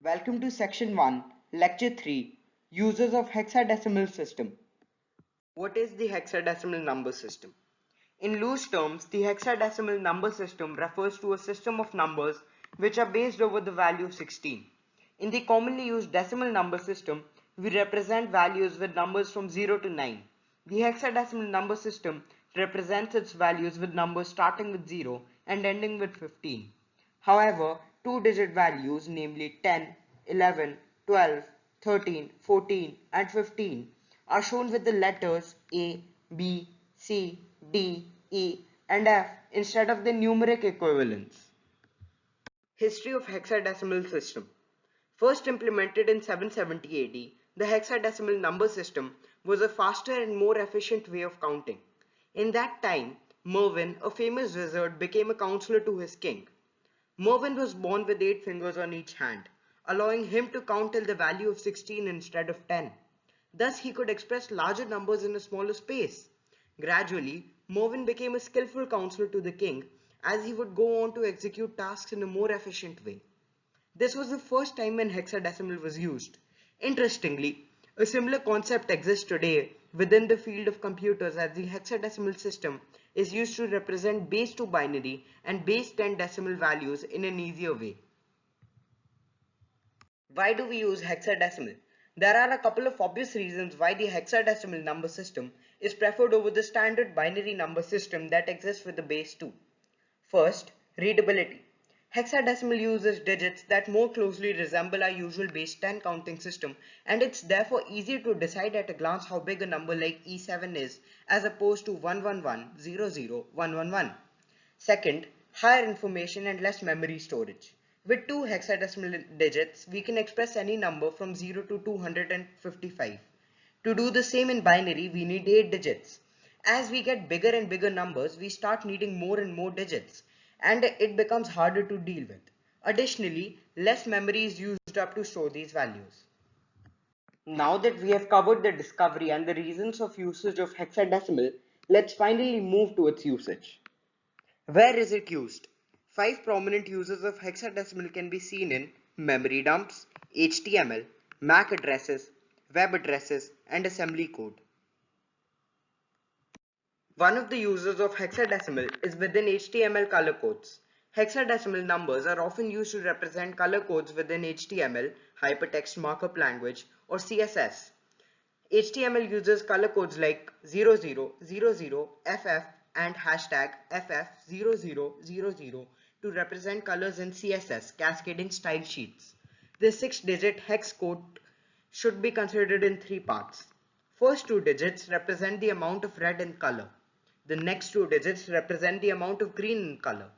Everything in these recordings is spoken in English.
Welcome to Section 1, Lecture 3, Uses of Hexadecimal System. What is the hexadecimal number system? In loose terms, the hexadecimal number system refers to a system of numbers which are based over the value 16. In the commonly used decimal number system, we represent values with numbers from 0 to 9. The hexadecimal number system represents its values with numbers starting with 0 and ending with 15. However, two-digit values, namely 10, 11, 12, 13, 14, and 15, are shown with the letters A, B, C, D, E, and F instead of the numeric equivalents. History of hexadecimal system. First implemented in 770 AD, the hexadecimal number system was a faster and more efficient way of counting. In that time, Mervin, a famous wizard, became a counselor to his king. Mervin was born with 8 fingers on each hand, allowing him to count till the value of 16 instead of 10. Thus, he could express larger numbers in a smaller space. Gradually, Mervin became a skillful counselor to the king, as he would go on to execute tasks in a more efficient way. This was the first time when hexadecimal was used. Interestingly, a similar concept exists today within the field of computers, as the hexadecimal system is used to represent base 2 binary and base 10 decimal values in an easier way. Why do we use hexadecimal? There are a couple of obvious reasons why the hexadecimal number system is preferred over the standard binary number system that exists with the base 2. First, readability. Hexadecimal uses digits that more closely resemble our usual base 10 counting system, and it's therefore easier to decide at a glance how big a number like E7 is as opposed to 111001111. Second, higher information and less memory storage. With two hexadecimal digits, we can express any number from 0 to 255. To do the same in binary, we need 8 digits. As we get bigger and bigger numbers, we start needing more and more digits, and it becomes harder to deal with. Additionally, less memory is used up to store these values. Now that we have covered the discovery and the reasons of usage of hexadecimal, let's finally move to its usage. Where is it used? 5 prominent uses of hexadecimal can be seen in memory dumps, HTML, MAC addresses, web addresses, and assembly code. One of the uses of hexadecimal is within HTML color codes. Hexadecimal numbers are often used to represent color codes within HTML, Hypertext Markup Language, or CSS. HTML uses color codes like 0000FF and hashtag FF0000 to represent colors in CSS, cascading style sheets. This 6-digit hex code should be considered in 3 parts. First 2 digits represent the amount of red in color. The next 2 digits represent the amount of green in color.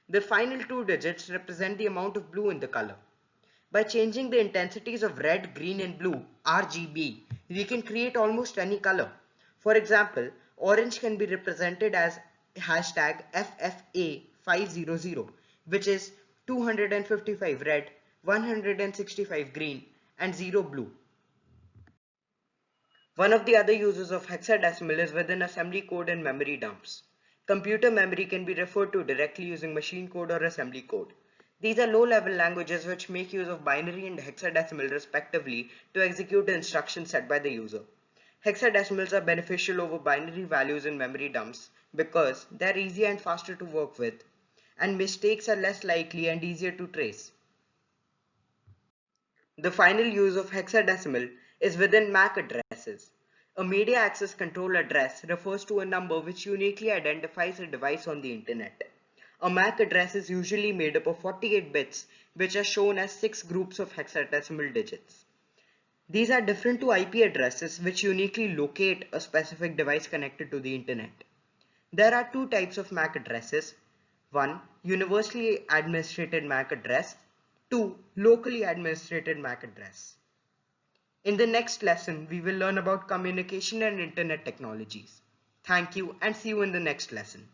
The final 2 digits represent the amount of blue in the color. By changing the intensities of red, green and blue, RGB, we can create almost any color. For example, orange can be represented as hashtag FFA500, which is 255 red, 165 green and 0 blue. One of the other uses of hexadecimal is within assembly code and memory dumps. Computer memory can be referred to directly using machine code or assembly code. These are low-level languages which make use of binary and hexadecimal respectively to execute the instructions set by the user. Hexadecimals are beneficial over binary values in memory dumps because they're easier and faster to work with, and mistakes are less likely and easier to trace. The final use of hexadecimal is within MAC addresses. A media access control address refers to a number which uniquely identifies a device on the internet. A MAC address is usually made up of 48 bits, which are shown as 6 groups of hexadecimal digits. These are different to IP addresses, which uniquely locate a specific device connected to the internet. There are 2 types of MAC addresses. 1. Universally administrated MAC address. 2. Locally administrated MAC address. In the next lesson, we will learn about communication and internet technologies. Thank you and see you in the next lesson.